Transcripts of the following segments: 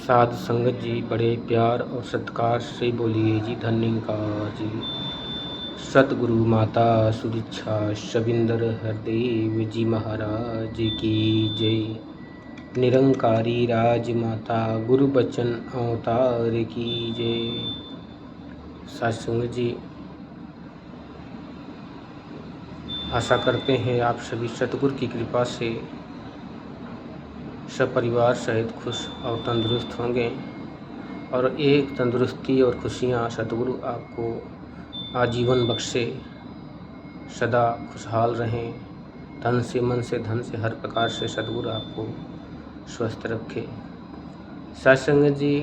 साधु संगत जी बड़े प्यार और सत्कार से बोलिए जी धन्यवाद जी। सतगुरु माता सुदीक्षा शबिंदर हरदेव जी महाराज की जय। निरंकारी राज माता गुरु बचन अवतार की जय। साधु संगत जी, आशा करते हैं आप सभी सतगुरु की कृपा से सपरिवार सहित खुश और तंदुरुस्त होंगे और एक तंदुरुस्ती और खुशियाँ सतगुरु आपको आजीवन बख्शे, सदा खुशहाल रहें, तन से मन से धन से हर प्रकार से सतगुरु आपको स्वस्थ रखे। साध संगत जी,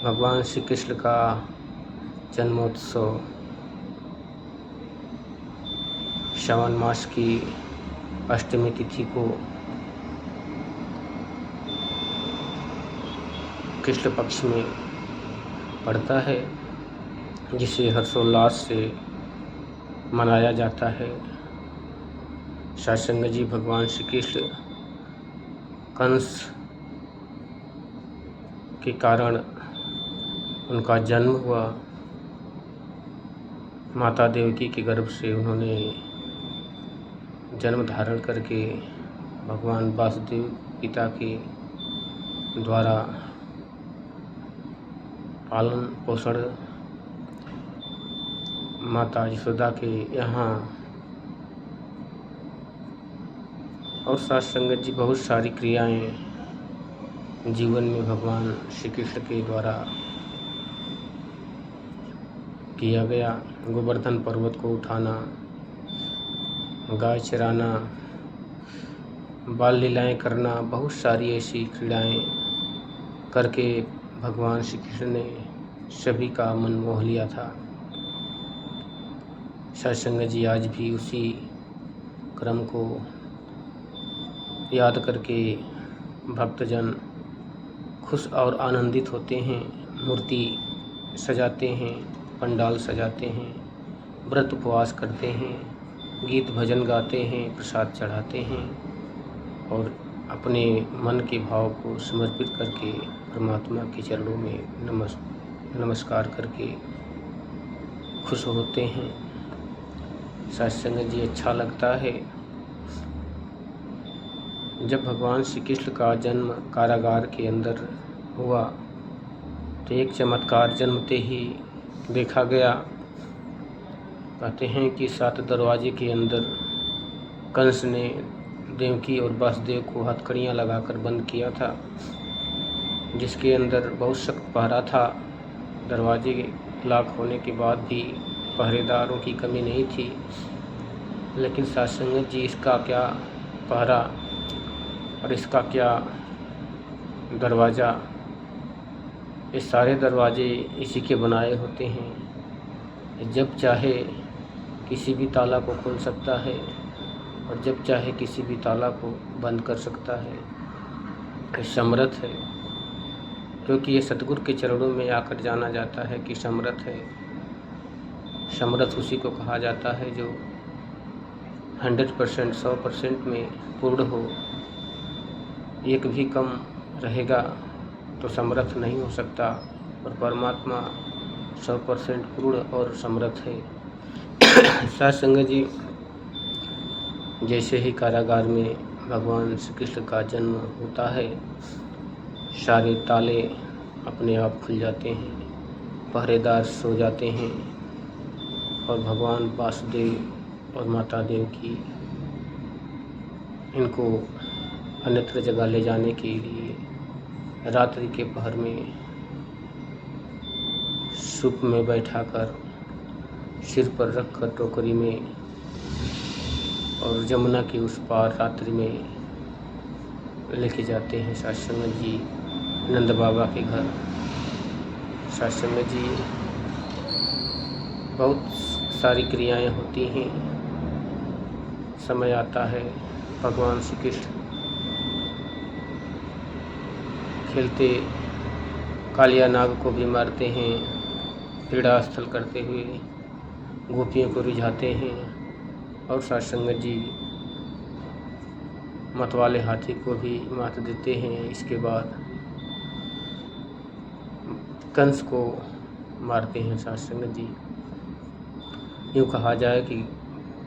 भगवान श्री कृष्ण का जन्मोत्सव श्रावण मास की अष्टमी तिथि को कृष्ण पक्ष में पड़ता है, जिसे हर्षोल्लास से मनाया जाता है। साध संगत जी, भगवान श्री कृष्ण कंस के कारण उनका जन्म हुआ। माता देवकी के गर्भ से उन्होंने जन्म धारण करके भगवान वासुदेव पिता के द्वारा पालन पोषण माता यशोदा के यहाँ। और साध संगत जी, बहुत सारी क्रियाएं जीवन में भगवान श्री कृष्ण के द्वारा किया गया। गोवर्धन पर्वत को उठाना, गाय चराना, बाल लीलाएं करना, बहुत सारी ऐसी क्रीड़ाएं करके भगवान श्री कृष्ण ने सभी का मन मोह लिया था। साध संगत जी, आज भी उसी क्रम को याद करके भक्तजन खुश और आनंदित होते हैं, मूर्ति सजाते हैं, पंडाल सजाते हैं, व्रत उपवास करते हैं, गीत भजन गाते हैं, प्रसाद चढ़ाते हैं और अपने मन के भाव को समर्पित करके परमात्मा के चरणों में नमस्कार करके खुश होते हैं। साध संगत जी, अच्छा लगता है जब भगवान श्री कृष्ण का जन्म कारागार के अंदर हुआ तो एक चमत्कार जन्मते ही देखा गया। कहते हैं कि 7 दरवाजे के अंदर कंस ने देवकी और वासुदेव को हथकड़ियाँ लगाकर बंद किया था, जिसके अंदर बहुत सख्त पहरा था। दरवाजे लॉक होने के बाद भी पहरेदारों की कमी नहीं थी, लेकिन साध संगत जी, इसका क्या पहरा और इसका क्या दरवाज़ा, ये सारे दरवाजे इसी के बनाए होते हैं। जब चाहे किसी भी ताला को खोल सकता है और जब चाहे किसी भी ताला को बंद कर सकता है। ये समर्थ है, क्योंकि ये सतगुरु के चरणों में आकर जाना जाता है कि समर्थ है। समर्थ उसी को कहा जाता है जो 100% 100% में पूर्ण हो। एक भी कम रहेगा तो समर्थ नहीं हो सकता, और परमात्मा 100% पूर्ण और समर्थ है। साध संगत जी, जैसे ही कारागार में भगवान श्री कृष्ण का जन्म होता है, सारे ताले अपने आप खुल जाते हैं, पहरेदार सो जाते हैं और भगवान वासुदेव और माता देवकी इनको अन्यत्र जगह ले जाने के लिए रात्रि के पहर में सूप में बैठाकर सिर पर रखकर टोकरी में और जमुना के उस पार रात्रि में लेके जाते हैं साध संगत जी नंद बाबा के घर। साध संगत जी, बहुत सारी क्रियाएं होती हैं। समय आता है भगवान श्री कृष्ण खेलते कालिया नाग को भी मारते हैं, क्रीड़ा स्थल करते हुए गोपियों को रिझाते हैं। और साध संगत जी, मतवाले हाथी को भी मात देते हैं। इसके बाद कंस को मारते हैं साध संगत जी। यूँ कहा जाए कि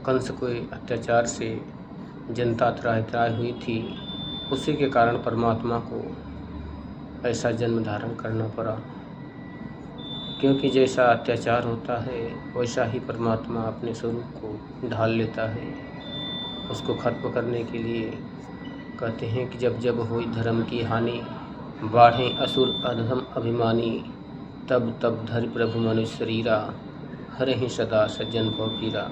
कंस को अत्याचार से जनता त्राहि हुई थी, उसी के कारण परमात्मा को ऐसा जन्म धारण करना पड़ा। क्योंकि जैसा अत्याचार होता है वैसा ही परमात्मा अपने स्वरूप को ढाल लेता है। उसको खत्म करने के लिए कहते हैं कि जब जब हुई धर्म की हानि, बाढ़ें असुर अधम अभिमानी, तब तब धरि प्रभु मनुष्य शरीरा, हरहि सदा सज्जन भव पीरा।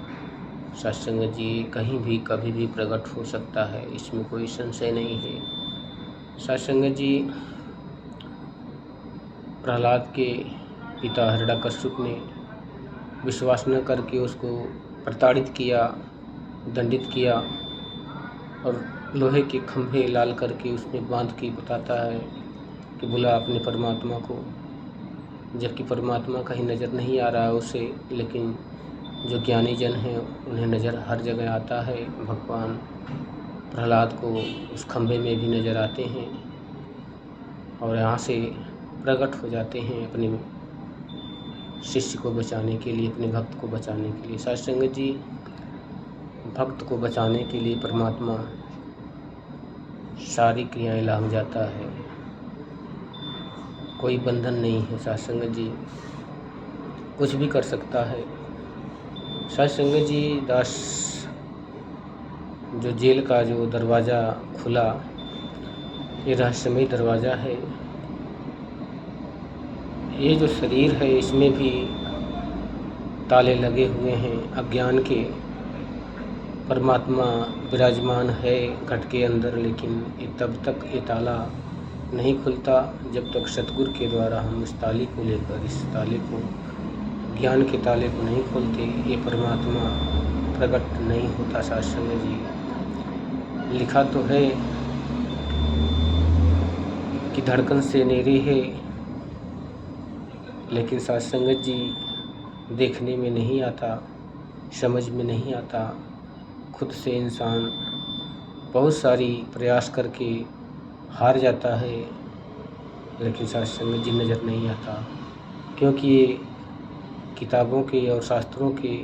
सत्संग जी कहीं भी कभी भी प्रकट हो सकता है, इसमें कोई संशय नहीं है। सत्संग जी प्रहलाद के पिता हिरण्यकश्यप ने विश्वास न करके उसको प्रताड़ित किया, दंडित किया और लोहे के खंभे लाल करके उसमें बांध के बताता है कि बुला अपने परमात्मा को, जबकि परमात्मा कहीं नज़र नहीं आ रहा है उसे, लेकिन जो ज्ञानी जन हैं उन्हें नज़र हर जगह आता है। भगवान प्रहलाद को उस खंभे में भी नज़र आते हैं और यहाँ से प्रकट हो जाते हैं अपने शिष्य को बचाने के लिए, अपने भक्त को बचाने के लिए। साध संगत जी भक्त को बचाने के लिए परमात्मा सारी क्रियाएं लांघ जाता है, कोई बंधन नहीं है। साध संगत जी कुछ भी कर सकता है। साध संगत जी दास जो जेल का जो दरवाज़ा खुला, ये रहस्यमय दरवाज़ा है। ये जो शरीर है इसमें भी ताले लगे हुए हैं अज्ञान के। परमात्मा विराजमान है घट के अंदर, लेकिन तब तक ये ताला नहीं खुलता जब तक सतगुरु के द्वारा हम इस ताले को लेकर, इस ताले को, ज्ञान के ताले को नहीं खोलते, ये परमात्मा प्रकट नहीं होता। सत्संग जी लिखा तो है कि धड़कन से नेरे है, लेकिन सत्संग जी देखने में नहीं आता, समझ में नहीं आता। खुद से इंसान बहुत सारी प्रयास करके हार जाता है, लेकिन सत्संग जी नज़र नहीं आता, क्योंकि ये किताबों के और शास्त्रों के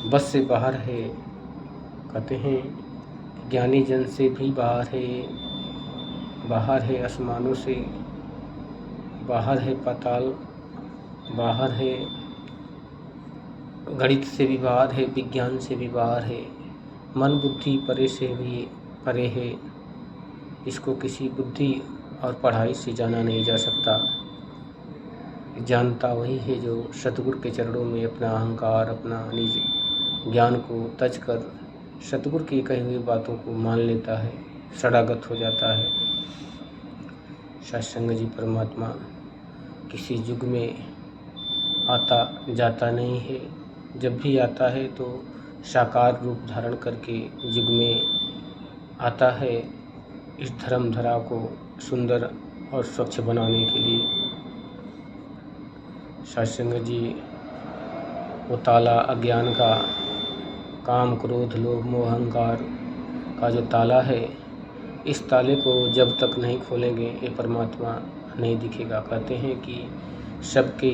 बस से बाहर है। कहते हैं ज्ञानी जन से भी बाहर है, बाहर है आसमानों से, बाहर है पाताल, बाहर है गणित से भी बाहर है, विज्ञान से भी बाहर है, मन बुद्धि परे से भी परे है। इसको किसी बुद्धि और पढ़ाई से जाना नहीं जा सकता। जानता वही है जो सतगुरु के चरणों में अपना अहंकार, अपना निज ज्ञान को तज कर सतगुरु की कही हुई बातों को मान लेता है, सड़ागत हो जाता है। सत्संग जी परमात्मा किसी युग में आता जाता नहीं है, जब भी आता है तो साकार रूप धारण करके युग में आता है, इस धर्म धरा को सुंदर और स्वच्छ बनाने के लिए। सत्संग जी वो ताला अज्ञान का, काम क्रोध लोभ मोह अहंकार का जो ताला है, इस ताले को जब तक नहीं खोलेंगे ये परमात्मा नहीं दिखेगा। कहते हैं कि सबके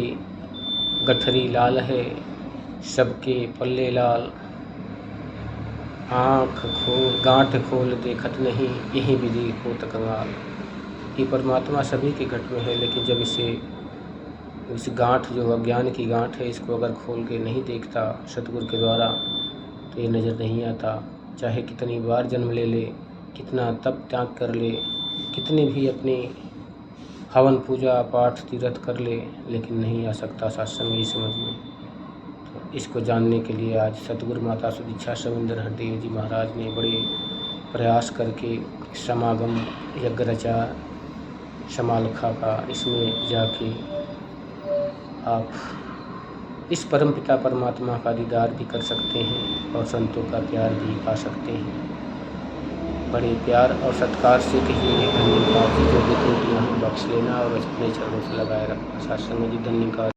गठरी लाल है, सबके पल्ले लाल, आँख खोल गांठ खोल देखत नहीं, यहीं भी देखो त कंगाल। ये परमात्मा सभी के घट में है, लेकिन जब इस गांठ जो अज्ञान की गांठ है, इसको अगर खोल के नहीं देखता सतगुरु के द्वारा तो ये नज़र नहीं आता। चाहे कितनी बार जन्म ले ले, कितना तप त्याग कर ले, कितनी भी अपनी हवन पूजा पाठ तीर्थ कर ले, लेकिन नहीं आ सकता सत्संग जी समझ में। तो इसको जानने के लिए आज सतगुरु माता सुदीक्षा सविंदर हरदेव जी महाराज ने बड़े प्रयास करके समागम यज्ञ रचा समालखा का। इसमें जाके आप इस परमपिता परमात्मा का दीदार भी कर सकते हैं और संतों का प्यार भी पा सकते हैं। बड़े प्यार और सत्कार से कहिए धन्यवाद जी, जो भी त्रुटियाँ हैं बख्श लेना और अपने चरणों से लगाए रखना। सत्संग जी धन्यवाद।